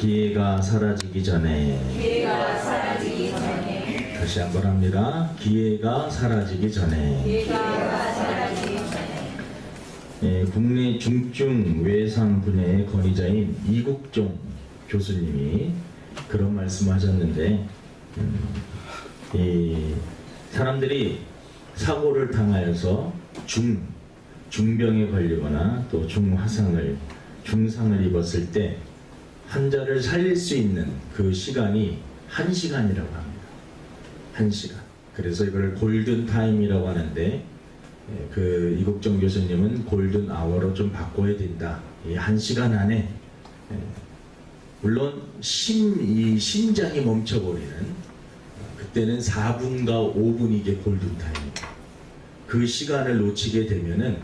기회가 사라지기 전에. 다시 한번 합니다. 기회가 사라지기 전에. 국내 중증 외상 분야의 권위자인 이국종 교수님이 그런 말씀하셨는데, 이 사람들이 사고를 당하여서 중병에 걸리거나 또 중상을 입었을 때 환자를 살릴 수 있는 그 시간이 1시간이라고 합니다. 1시간. 그래서 이걸 골든 타임이라고 하는데, 그 이국정 교수님은 골든 아워로 좀 바꿔야 된다. 이 1시간 안에, 물론 심장이 멈춰버리는, 그때는 4분과 5분 이게 골든 타임입니다. 그 시간을 놓치게 되면은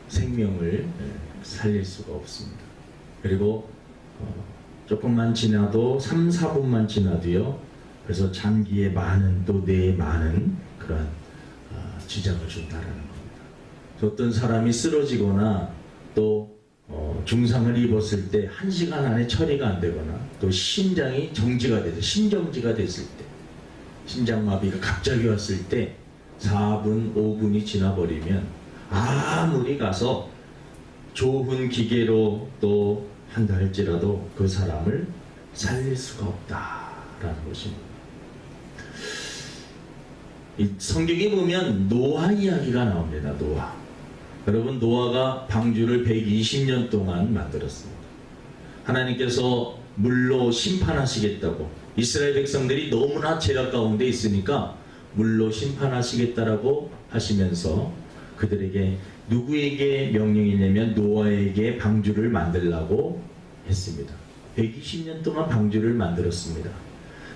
생명을 살릴 수가 없습니다. 그리고 조금만 지나도 3, 4분만 지나도요, 그래서 장기에 많은, 또 뇌에 많은 그런 지장을 준다라는 겁니다. 어떤 사람이 쓰러지거나 또 중상을 입었을 때 1시간 안에 처리가 안 되거나 또 심장이 정지가 돼서 심정지가 됐을 때, 심장마비가 갑자기 왔을 때 4분, 5분이 지나버리면 아무리 가서 좋은 기계로 또 한다 할지라도 그 사람을 살릴 수가 없다라는 것입니다. 이 성경에 보면 노아 이야기가 나옵니다. 노아. 여러분, 노아가 방주를 120년 동안 만들었습니다. 하나님께서 물로 심판하시겠다고, 이스라엘 백성들이 너무나 죄악 가운데 있으니까 물로 심판하시겠다라고 하시면서 그들에게 누구에게 명령이냐면 노아에게 방주를 만들라고 했습니다. 120년 동안 방주를 만들었습니다.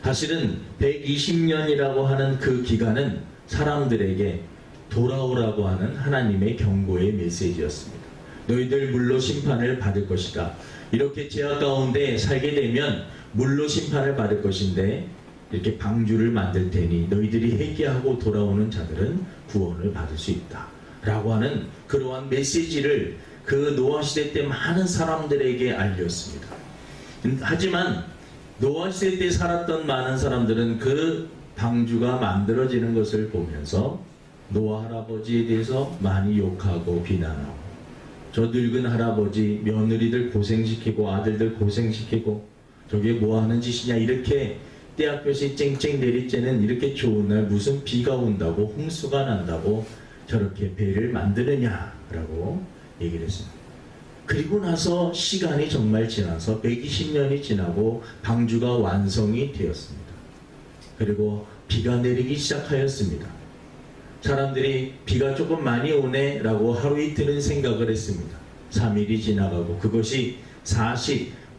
사실은 120년이라고 하는 그 기간은 사람들에게 돌아오라고 하는 하나님의 경고의 메시지였습니다. 너희들 물로 심판을 받을 것이다. 이렇게 죄악 가운데 살게 되면 물로 심판을 받을 것인데, 이렇게 방주를 만들 테니 너희들이 회개하고 돌아오는 자들은 구원을 받을 수 있다 라고 하는 그러한 메시지를 그 노아 시대 때 많은 사람들에게 알렸습니다. 하지만 노아 시대 때 살았던 많은 사람들은 그 방주가 만들어지는 것을 보면서 노아 할아버지에 대해서 많이 욕하고 비난하고, 저 늙은 할아버지 며느리들 고생시키고 아들들 고생시키고 저게 뭐하는 짓이냐, 이렇게 떼학볕이 쨍쨍 내릴 때는 이렇게 좋은 날 무슨 비가 온다고 홍수가 난다고 저렇게 배를 만드느냐라고 얘기를 했습니다. 그리고 나서 시간이 정말 지나서 120년이 지나고 방주가 완성이 되었습니다. 그리고 비가 내리기 시작하였습니다. 사람들이 비가 조금 많이 오네 라고 하루 이틀은 생각을 했습니다. 3일이 지나가고 그것이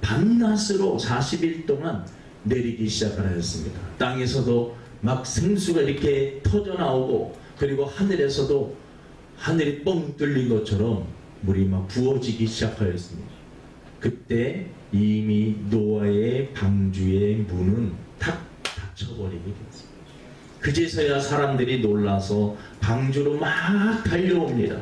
밤낮으로 40일 동안 내리기 시작을 하였습니다. 땅에서도 막 생수가 이렇게 터져 나오고, 그리고 하늘에서도 하늘이 뻥 뚫린 것처럼 물이 막 부어지기 시작하였습니다. 그때 이미 노아의 방주의 문은 탁 닫혀버리게 되었습니다. 그제서야 사람들이 놀라서 방주로 막 달려옵니다.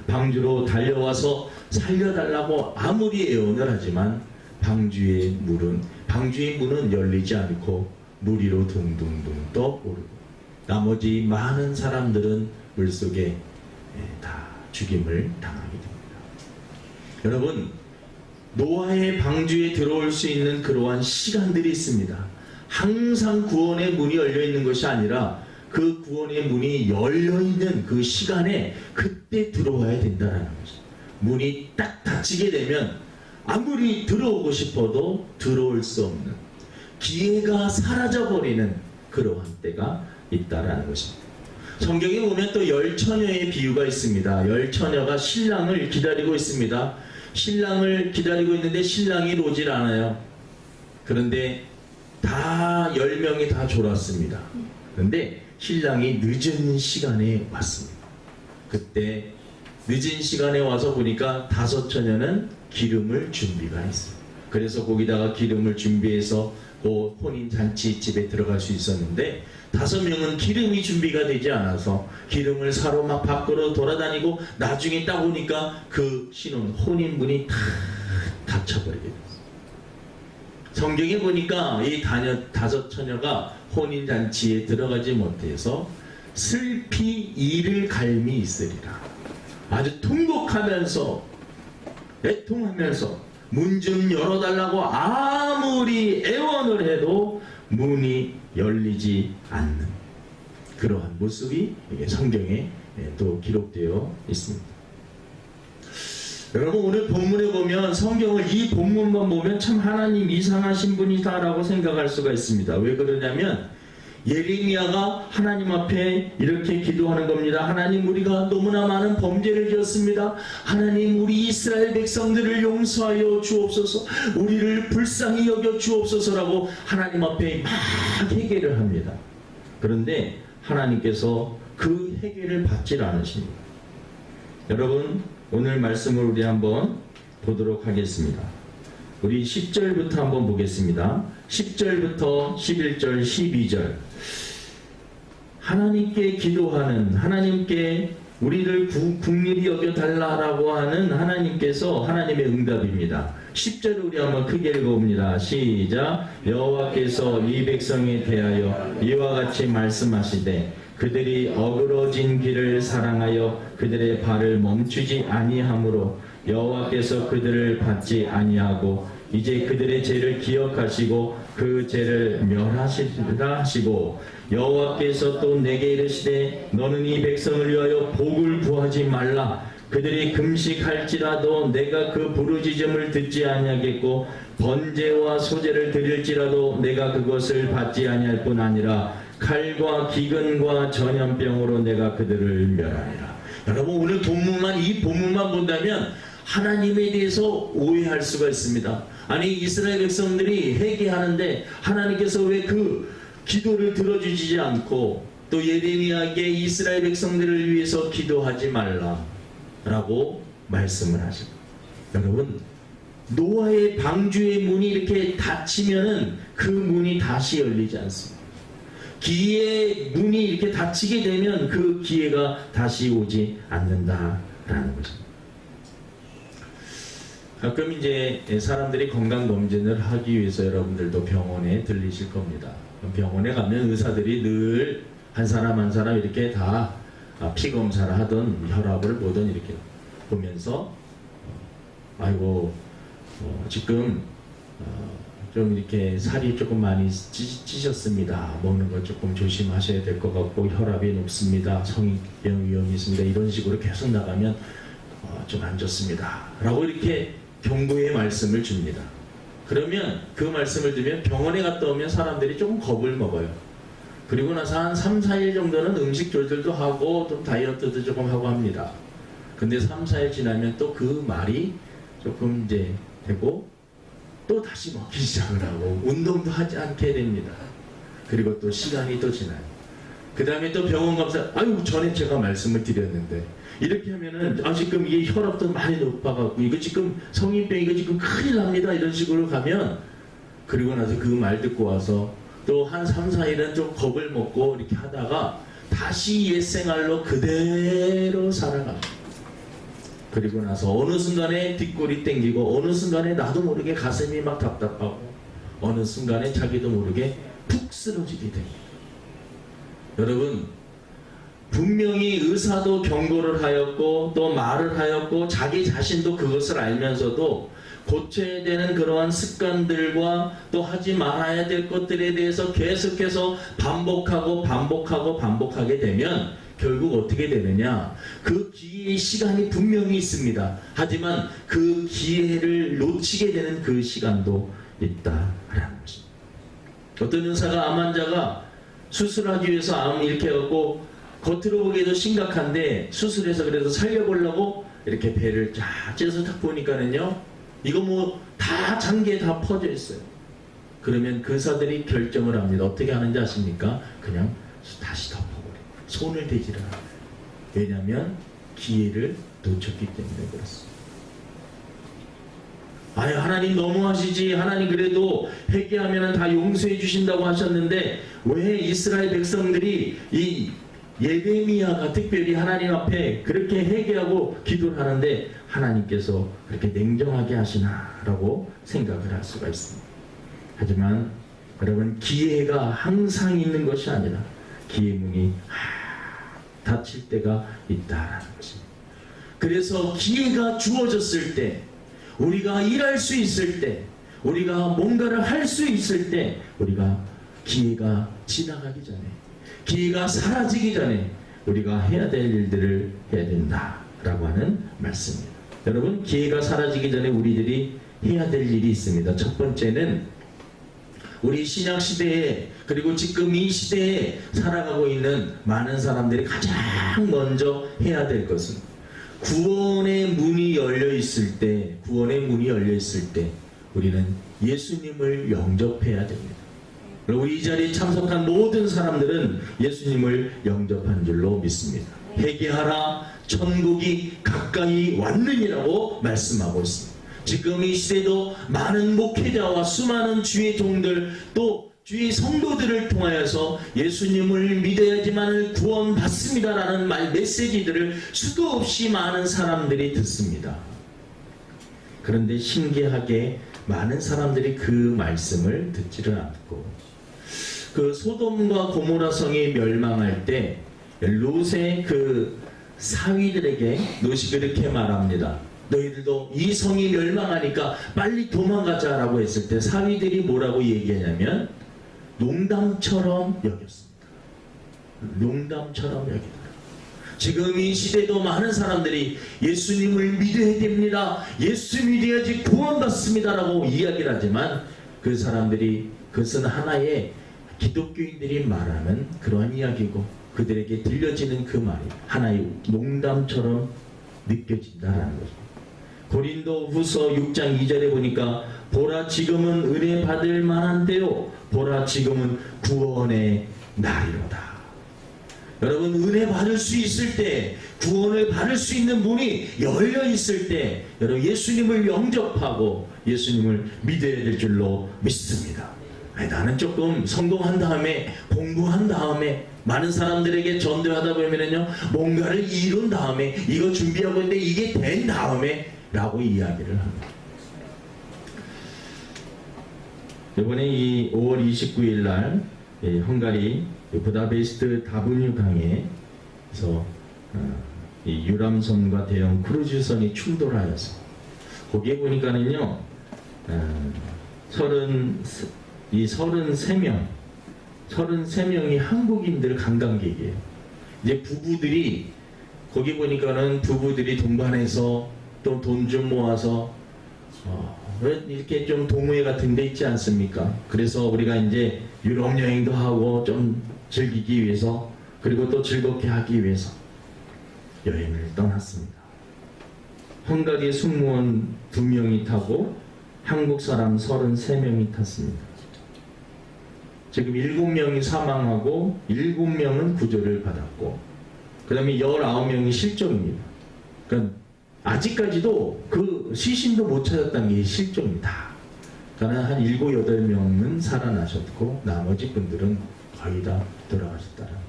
방주로 달려와서 살려달라고 아무리 애원을 하지만 방주의 문은 열리지 않고 물 위로 둥둥둥 떠오르고, 나머지 많은 사람들은 물속에 다 죽임을 당하게 됩니다. 여러분, 노아의 방주에 들어올 수 있는 그러한 시간들이 있습니다. 항상 구원의 문이 열려 있는 것이 아니라 그 구원의 문이 열려 있는 그 시간에 그때 들어와야 된다는 것입니다. 문이 딱 닫히게 되면 아무리 들어오고 싶어도 들어올 수 없는, 기회가 사라져버리는 그러한 때가 있다라는 것입니다. 성경에 보면 또 열처녀의 비유가 있습니다. 열처녀가 신랑을 기다리고 있습니다. 신랑을 기다리고 있는데 신랑이 오질 않아요. 그런데 다 10명이 다 졸았습니다. 그런데 신랑이 늦은 시간에 왔습니다. 그때 늦은 시간에 와서 보니까 5처녀는 기름을 준비가 했어요. 그래서 거기다가 기름을 준비해서 그 혼인잔치 집에 들어갈 수 있었는데, 5명은 기름이 준비가 되지 않아서 기름을 사러 막 밖으로 돌아다니고, 나중에 딱 오니까 그 신혼 혼인문이 다 닫혀버리게 됐어요. 성경에 보니까 이 다섯 처녀가 혼인잔치에 들어가지 못해서 슬피 이를 갈미 있으리라. 아주 통곡하면서 애통하면서 문 좀 열어달라고 아무리 애원을 해도 문이 열리지 않는 그러한 모습이 성경에 또 기록되어 있습니다. 여러분, 오늘 본문에 보면 성경을 이 본문만 보면 참 하나님 이상하신 분이다라고 생각할 수가 있습니다. 왜 그러냐면 예레미야가 하나님 앞에 이렇게 기도하는 겁니다. 하나님, 우리가 너무나 많은 범죄를 지었습니다. 하나님, 우리 이스라엘 백성들을 용서하여 주옵소서, 우리를 불쌍히 여겨 주옵소서라고 하나님 앞에 막 회개를 합니다. 그런데 하나님께서 그 회개를 받질 않으십니다. 여러분, 오늘 말씀을 우리 한번 보도록 하겠습니다. 우리 10절부터 한번 보겠습니다. 10절부터 11절, 12절. 하나님께 기도하는, 하나님께 우리를 국률이 여겨달라고 하는 하나님께서 하나님의 응답입니다. 10절을 우리 한번 크게 읽어봅니다. 시작. 여호와께서 이 백성에 대하여 이와 같이 말씀하시되 그들이 어그러진 길을 사랑하여 그들의 발을 멈추지 아니하므로 여호와께서 그들을 받지 아니하고 이제 그들의 죄를 기억하시고 그 죄를 멸하시리라 하시고 여호와께서 또 내게 이르시되 너는 이 백성을 위하여 복을 구하지 말라. 그들이 금식할지라도 내가 그 부르짖음을 듣지 아니하겠고 번제와 소제를 드릴지라도 내가 그것을 받지 아니할 뿐 아니라 칼과 기근과 전염병으로 내가 그들을 멸하리라. 여러분, 오늘 본문만, 이 본문만 본다면 하나님에 대해서 오해할 수가 있습니다. 아니, 이스라엘 백성들이 회개하는데 하나님께서 왜 그 기도를 들어주지 않고 또 예레미야에게 이스라엘 백성들을 위해서 기도하지 말라 라고 말씀을 하십니다. 여러분, 노아의 방주의 문이 이렇게 닫히면은 그 문이 다시 열리지 않습니다. 기회의 문이 이렇게 닫히게 되면 그 기회가 다시 오지 않는다라는 거죠. 가끔 이제 사람들이 건강검진을 하기 위해서 여러분들도 병원에 들리실 겁니다. 병원에 가면 의사들이 늘 한 사람 한 사람 이렇게 다 피검사를 하던 혈압을 보던 이렇게 보면서 아이고 지금 좀 이렇게 살이 조금 많이 찌셨습니다. 먹는 걸 조금 조심하셔야 될 것 같고 혈압이 높습니다. 성인병 위험이 있습니다. 이런 식으로 계속 나가면 좀 안 좋습니다. 라고 이렇게 경고의 말씀을 줍니다. 그러면 그 말씀을 들으면 병원에 갔다 오면 사람들이 조금 겁을 먹어요. 그리고 나서 한 3, 4일 정도는 음식 조절도 하고 좀 다이어트도 조금 하고 합니다. 근데 3, 4일 지나면 또 그 말이 조금 이제 되고 또 다시 먹기 시작을 하고 운동도 하지 않게 됩니다. 그리고 또 시간이 또 지나요. 그 다음에 또 병원 검사, 아유 전에 제가 말씀을 드렸는데 이렇게 하면은 지금 이게 혈압도 많이 높아갖고 이거 지금 성인병 이거 지금 큰일 납니다. 이런 식으로 가면 그리고 나서 그 말 듣고 와서 또 한 3, 4일은 좀 겁을 먹고 이렇게 하다가 다시 옛생활로 그대로 살아갑니다. 그리고 나서 어느 순간에 뒷골이 땡기고 어느 순간에 나도 모르게 가슴이 막 답답하고 어느 순간에 자기도 모르게 푹 쓰러지게 됩니다. 여러분, 분명히 의사도 경고를 하였고 또 말을 하였고 자기 자신도 그것을 알면서도 고쳐야 되는 그러한 습관들과 또 하지 말아야 될 것들에 대해서 계속해서 반복하게 되면 결국 어떻게 되느냐, 그 기회의 시간이 분명히 있습니다. 하지만 그 기회를 놓치게 되는 그 시간도 있다라는 것입니다. 어떤 의사가 암 환자가 수술하기 위해서 암 이렇게 해갖고 겉으로 보기에도 심각한데 수술해서 그래서 살려보려고 이렇게 배를 쫙 째서 딱 보니까는요, 이거 뭐 다 장기에 다 퍼져 있어요. 그러면 그 의사들이 결정을 합니다. 어떻게 하는지 아십니까? 그냥 다시 덮어버려요. 손을 대지를 않아요. 왜냐하면 기회를 놓쳤기 때문에 그렇습니다. 아니, 하나님 너무하시지. 하나님 그래도 회개하면 다 용서해 주신다고 하셨는데 왜 이스라엘 백성들이 이 예레미야가 특별히 하나님 앞에 그렇게 회개하고 기도를 하는데 하나님께서 그렇게 냉정하게 하시나라고 생각을 할 수가 있습니다. 하지만 여러분, 기회가 항상 있는 것이 아니라 기회 문이 닫힐 때가 있다라는 것입니다. 그래서 기회가 주어졌을 때, 우리가 일할 수 있을 때, 우리가 뭔가를 할 수 있을 때, 우리가 기회가 지나가기 전에, 기회가 사라지기 전에 우리가 해야 될 일들을 해야 된다라고 하는 말씀입니다. 여러분, 기회가 사라지기 전에 우리들이 해야 될 일이 있습니다. 첫 번째는 우리 신약 시대에, 그리고 지금 이 시대에 살아가고 있는 많은 사람들이 가장 먼저 해야 될 것은, 구원의 문이 열려 있을 때, 우리는 예수님을 영접해야 됩니다. 그리고 이 자리에 참석한 모든 사람들은 예수님을 영접한 줄로 믿습니다. 회개하라, 천국이 가까이 왔느니라고 말씀하고 있습니다. 지금 이 시대도 많은 목회자와 수많은 주의 종들, 또 주의 성도들을 통하여서 예수님을 믿어야지만 구원받습니다라는 메시지들을 수도 없이 많은 사람들이 듣습니다. 그런데 신기하게 많은 사람들이 그 말씀을 듣지를 않고, 그 소돔과 고모라 성이 멸망할 때 롯의 그 사위들에게 롯이 그렇게 말합니다. 너희들도 이 성이 멸망하니까 빨리 도망가자라고 했을 때 사위들이 뭐라고 얘기하냐면 농담처럼 여겼습니다. 농담처럼 여기다. 지금 이 시대도 많은 사람들이 예수님을 믿어야 됩니다, 예수 믿어야지 구원받습니다라고 이야기를 하지만, 그 사람들이, 그것은 하나의 기독교인들이 말하는 그러한 이야기고, 그들에게 들려지는 그 말이 하나의 농담처럼 느껴진다라는 거죠. 고린도 후서 6장 2절에 보니까 보라 지금은 은혜 받을 만한 때요, 보라 지금은 구원의 날이로다. 여러분, 은혜 받을 수 있을 때, 구원을 받을 수 있는 문이 열려 있을 때, 여러분 예수님을 영접하고 예수님을 믿어야 될 줄로 믿습니다. 아니, 나는 조금 성공한 다음에, 공부한 다음에, 많은 사람들에게 전도하다 보면은요, 뭔가를 이룬 다음에, 이거 준비하고 있는데 이게 된 다음에 라고 이야기를 합니다. 이번에 이 5월 29일 날 헝가리 부다페스트 다부뉴 강에서 이 유람선과 대형 크루즈선이 충돌하여서, 거기에 보니까는요 33명이 한국인들 관광객이에요. 이제 부부들이, 거기 보니까는 부부들이 동반해서 또 돈 좀 모아서 이렇게 좀 동호회 같은 데 있지 않습니까? 그래서 우리가 이제 유럽 여행도 하고 좀 즐기기 위해서, 그리고 또 즐겁게 하기 위해서 여행을 떠났습니다. 헝가리 승무원 2명이 타고 한국 사람 33명이 탔습니다. 지금 7명이 사망하고 7명은 구조를 받았고, 그 다음에 19명이 실종입니다. 그러니까 아직까지도 그 시신도 못 찾았다는 게 실종입니다. 그러나 한 7, 8명은 살아나셨고 나머지 분들은 거의 다 돌아가셨다는 거예요.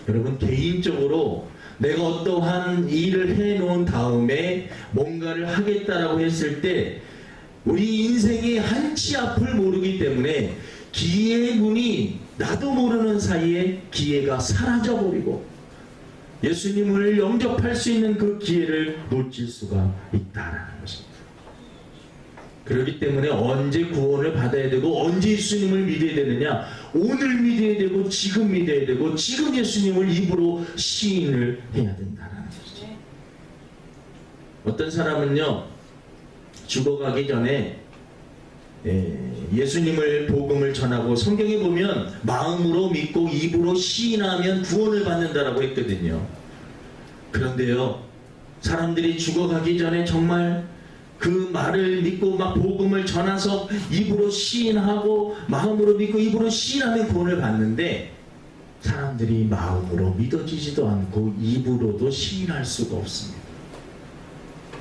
여러분, 개인적으로 내가 어떠한 일을 해놓은 다음에 뭔가를 하겠다라고 했을 때 우리 인생의 한치 앞을 모르기 때문에 기회의 문이 나도 모르는 사이에 기회가 사라져버리고 예수님을 영접할 수 있는 그 기회를 놓칠 수가 있다라는 것입니다. 그렇기 때문에 언제 구원을 받아야 되고 언제 예수님을 믿어야 되느냐, 오늘 믿어야 되고 지금 믿어야 되고 지금 예수님을 입으로 시인을 해야 된다는 것이죠. 어떤 사람은요 죽어가기 전에 예수님을 복음을 전하고, 성경에 보면 마음으로 믿고 입으로 시인하면 구원을 받는다라고 했거든요. 그런데요, 사람들이 죽어가기 전에 정말 그 말을 믿고 막 복음을 전해서 입으로 시인하고 마음으로 믿고 입으로 시인하면 구원을 받는데, 사람들이 마음으로 믿어지지도 않고 입으로도 시인할 수가 없습니다.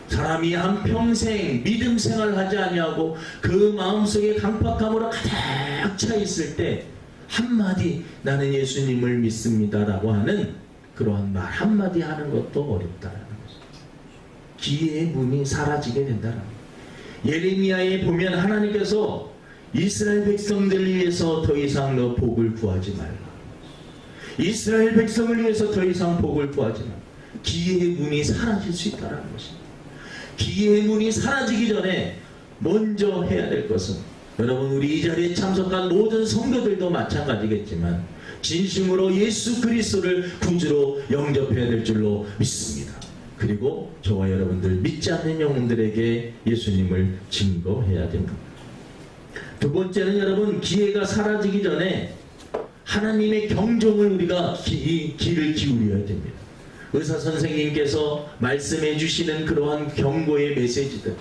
사람이 한평생 믿음 생활하지 아니하고 그 마음속에 강팍함으로 가득 차 있을 때 한마디 나는 예수님을 믿습니다 라고 하는 그러한 말 한마디 하는 것도 어렵다라는 거죠. 기회의 문이 사라지게 된다는 거예요. 예레미야에 보면 하나님께서 이스라엘 백성들을 위해서 더 이상 너 복을 구하지 말라. 이스라엘 백성을 위해서 더 이상 복을 구하지 말라. 기회의 문이 사라질 수 있다는 것입니다. 기회의 문이 사라지기 전에 먼저 해야 될 것은, 여러분 우리 이 자리에 참석한 모든 성도들도 마찬가지겠지만 진심으로 예수 그리스도를 구주로 영접해야 될 줄로 믿습니다. 그리고 저와 여러분들 믿지 않는 영혼들에게 예수님을 증거해야 됩니다. 두 번째는 여러분, 기회가 사라지기 전에 하나님의 경종을 우리가 귀를 기울여야 됩니다. 의사 선생님께서 말씀해 주시는 그러한 경고의 메시지들,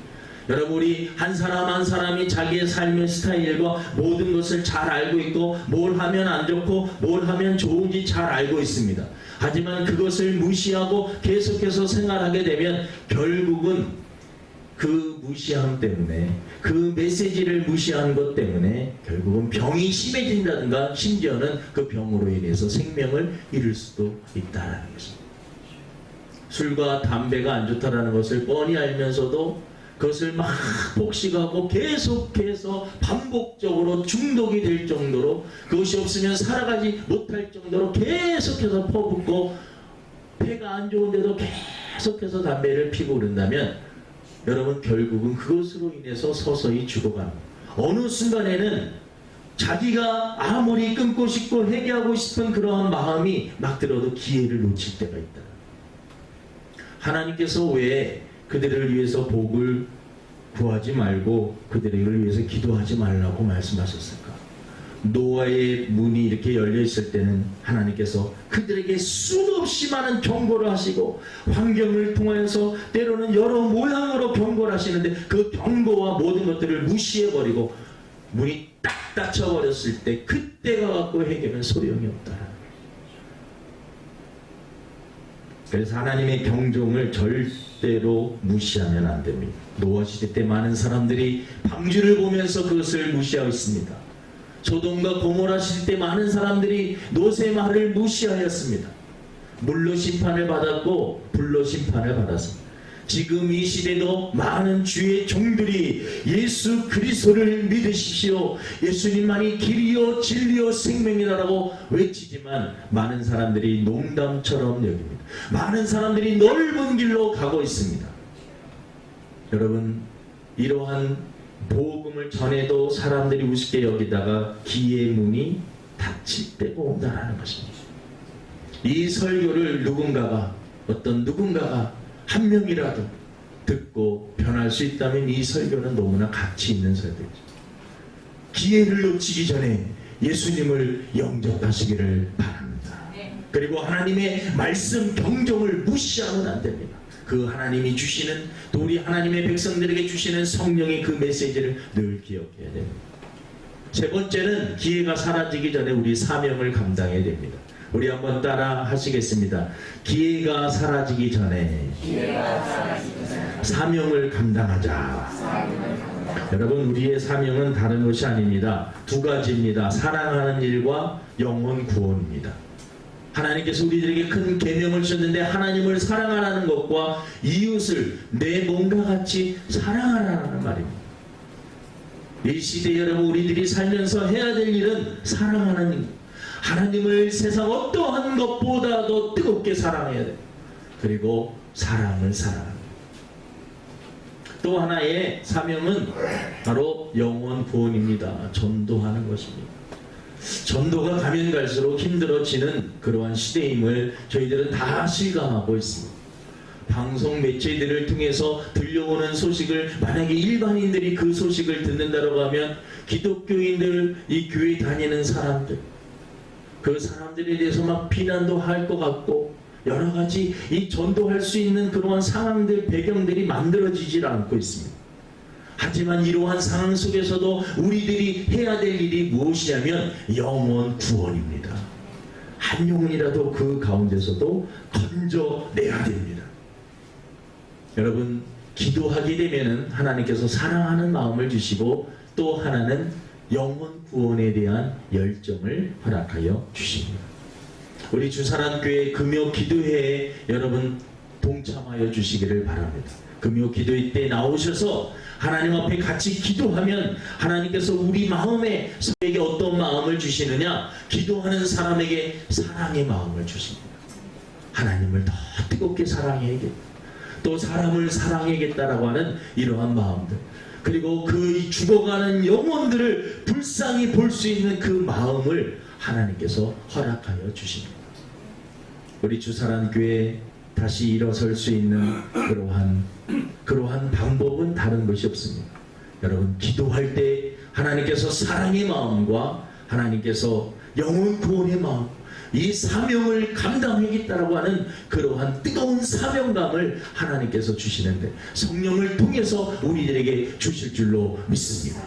여러분 우리 한 사람 한 사람이 자기의 삶의 스타일과 모든 것을 잘 알고 있고 뭘 하면 안 좋고 뭘 하면 좋은지 잘 알고 있습니다. 하지만 그것을 무시하고 계속해서 생활하게 되면 결국은 그 무시함 때문에, 그 메시지를 무시한 것 때문에 결국은 병이 심해진다든가 심지어는 그 병으로 인해서 생명을 잃을 수도 있다는 것입니다. 술과 담배가 안 좋다는 것을 뻔히 알면서도 그것을 막 폭식하고 계속해서 반복적으로 중독이 될 정도로, 그것이 없으면 살아가지 못할 정도로 계속해서 퍼붓고 배가 안 좋은데도 계속해서 담배를 피고 그런다면 여러분 결국은 그것으로 인해서 서서히 죽어갑니다. 어느 순간에는 자기가 아무리 끊고 싶고 회개하고 싶은 그러한 마음이 막 들어도 기회를 놓칠 때가 있다. 하나님께서 왜 그들을 위해서 복을 구하지 말고 그들을 위해서 기도하지 말라고 말씀하셨을까? 노아의 문이 이렇게 열려 있을 때는 하나님께서 그들에게 수없이 많은 경고를 하시고 환경을 통하여서 때로는 여러 모양으로 경고를 하시는데 그 경고와 모든 것들을 무시해버리고 문이 딱 닫혀버렸을 때 그때가 갖고 회개는 소용이 없다. 그래서 하나님의 경종을 절대로 무시하면 안 됩니다. 노아 시대 때 많은 사람들이 방주를 보면서 그것을 무시하고 있습니다. 소돔과 고모라 시대 때 많은 사람들이 노새 말을 무시하였습니다. 물로 심판을 받았고 불로 심판을 받았습니다. 지금 이 시대도 많은 주의 종들이 예수 그리스도를 믿으십시오, 예수님만이 길이요 진리요 생명이라고 외치지만 많은 사람들이 농담처럼 여깁니다. 많은 사람들이 넓은 길로 가고 있습니다. 여러분, 이러한 복음을 전해도 사람들이 우습게 여기다가 기회의 문이 닫힐 때가 온다는 것입니다. 이 설교를 어떤 누군가가 한 명이라도 듣고 변할 수 있다면 이 설교는 너무나 가치 있는 설교죠. 기회를 놓치기 전에 예수님을 영접하시기를 바랍니다. 그리고 하나님의 말씀 경종을 무시하면 안 됩니다. 그 하나님이 주시는, 또 우리 하나님의 백성들에게 주시는 성령의 그 메시지를 늘 기억해야 됩니다. 세 번째는 기회가 사라지기 전에 우리 사명을 감당해야 됩니다. 우리 한번 따라 하시겠습니다. 기회가 사라지기 전에 사명을 감당하자. 여러분, 우리의 사명은 다른 것이 아닙니다. 두 가지입니다. 사랑하는 일과 영혼 구원입니다. 하나님께서 우리들에게 큰 계명을 주셨는데 하나님을 사랑하라는 것과 이웃을 내 몸과 같이 사랑하라는 말입니다. 이 시대에 여러분, 우리들이 살면서 해야 될 일은 사랑하는 일. 하나님을 세상 어떠한 것보다도 뜨겁게 사랑해야 돼요. 그리고 사랑을 사랑합니다. 또 하나의 사명은 바로 영혼 구원입니다. 전도하는 것입니다. 전도가 가면 갈수록 힘들어지는 그러한 시대임을 저희들은 다 실감하고 있습니다. 방송 매체들을 통해서 들려오는 소식을, 만약에 일반인들이 그 소식을 듣는다고 하면 기독교인들, 이 교회 다니는 사람들, 그 사람들에 대해서 막 비난도 할 것 같고 여러 가지 이 전도할 수 있는 그러한 상황들, 배경들이 만들어지질 않고 있습니다. 하지만 이러한 상황 속에서도 우리들이 해야 될 일이 무엇이냐면 영혼 구원입니다. 한 영혼이라도 그 가운데서도 건져내야 됩니다. 여러분, 기도하게 되면 하나님께서 사랑하는 마음을 주시고 또 하나는 영혼 구원에 대한 열정을 허락하여 주십니다. 우리 주사랑교회 금요 기도회에 여러분 동참하여 주시기를 바랍니다. 금요 기도회 때 나오셔서 하나님 앞에 같이 기도하면 하나님께서 우리 마음에 서에게 어떤 마음을 주시느냐? 기도하는 사람에게 사랑의 마음을 주십니다. 하나님을 더 뜨겁게 사랑해야겠다. 또 사람을 사랑해야겠다라고 하는 이러한 마음들. 그리고 그 죽어가는 영혼들을 불쌍히 볼 수 있는 그 마음을 하나님께서 허락하여 주십니다. 우리 주사랑교회 다시 일어설 수 있는 그러한 방법은 다른 것이 없습니다. 여러분 기도할 때 하나님께서 사랑의 마음과 하나님께서 영혼 구원의 마음, 이 사명을 감당하겠다라고 하는 그러한 뜨거운 사명감을 하나님께서 주시는데 성령을 통해서 우리들에게 주실 줄로 믿습니다.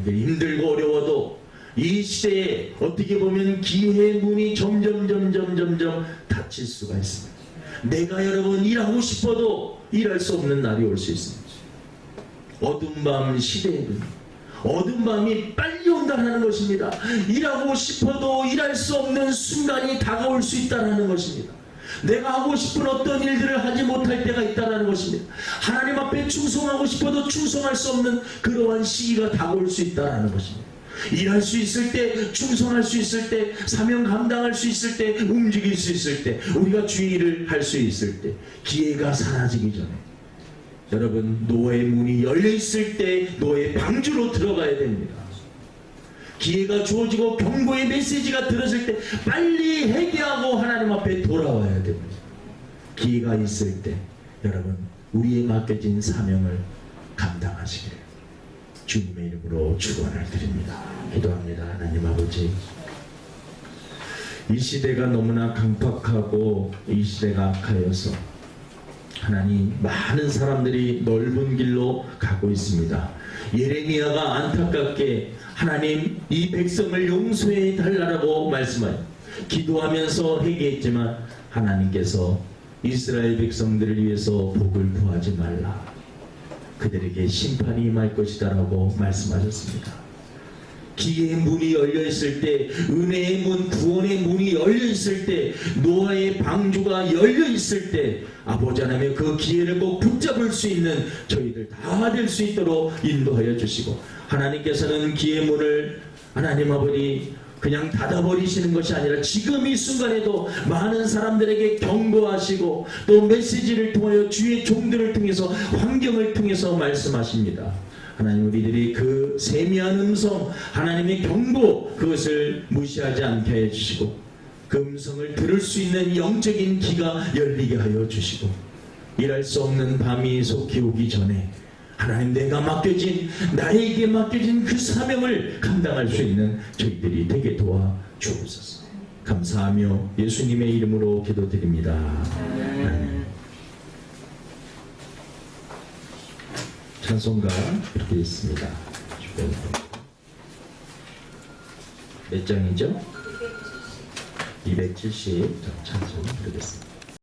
힘들고 어려워도 이 시대에 어떻게 보면 기회의 문이 점점 닫힐 수가 있습니다. 내가 여러분 일하고 싶어도 일할 수 없는 날이 올 수 있습니다. 어두운 밤 시대에는 어두운 밤이 빨리 온다는 것입니다. 일하고 싶어도 일할 수 없는 순간이 다가올 수 있다는 것입니다. 내가 하고 싶은 어떤 일들을 하지 못할 때가 있다는 것입니다. 하나님 앞에 충성하고 싶어도 충성할 수 없는 그러한 시기가 다가올 수 있다는 것입니다. 일할 수 있을 때, 충성할 수 있을 때, 사명 감당할 수 있을 때, 움직일 수 있을 때, 우리가 주의를 할 수 있을 때, 기회가 사라지기 전에 여러분 노예의 문이 열려 있을 때 노예의 방주로 들어가야 됩니다. 기회가 주어지고 경고의 메시지가 들어질 때 빨리 회개하고 하나님 앞에 돌아와야 됩니다. 기회가 있을 때 여러분 우리에 맡겨진 사명을 감당하시기를 주님의 이름으로 축원을 드립니다. 기도합니다. 하나님 아버지, 이 시대가 너무나 강팍하고 이 시대가 악하여서 하나님 많은 사람들이 넓은 길로 가고 있습니다. 예레미야가 안타깝게 하나님 이 백성을 용서해 달라고 말씀하여 기도하면서 회개했지만 하나님께서 이스라엘 백성들을 위해서 복을 구하지 말라, 그들에게 심판이 임할 것이다 라고 말씀하셨습니다. 기회의 문이 열려있을 때, 은혜의 문, 구원의 문이 열려있을 때, 노아의 방주가 열려있을 때 아버지 하나님 그 기회를 꼭 붙잡을 수 있는 저희들 다 될 수 있도록 인도하여 주시고, 하나님께서는 기회의 문을 하나님 아버지 그냥 닫아버리시는 것이 아니라 지금 이 순간에도 많은 사람들에게 경고하시고 또 메시지를 통하여 주의 종들을 통해서 환경을 통해서 말씀하십니다. 하나님 우리들이 그 세미한 음성, 하나님의 경고, 그것을 무시하지 않게 해주시고 그 음성을 들을 수 있는 영적인 귀가 열리게 하여 주시고, 일할 수 없는 밤이 속히 오기 전에 하나님 나에게 맡겨진 그 사명을 감당할 수 있는 저희들이 되게 도와 주옵소서. 감사하며 예수님의 이름으로 기도드립니다. 아멘. 찬송가 이렇게 있습니다. 몇 장이죠? 270 찬송 부르겠습니다.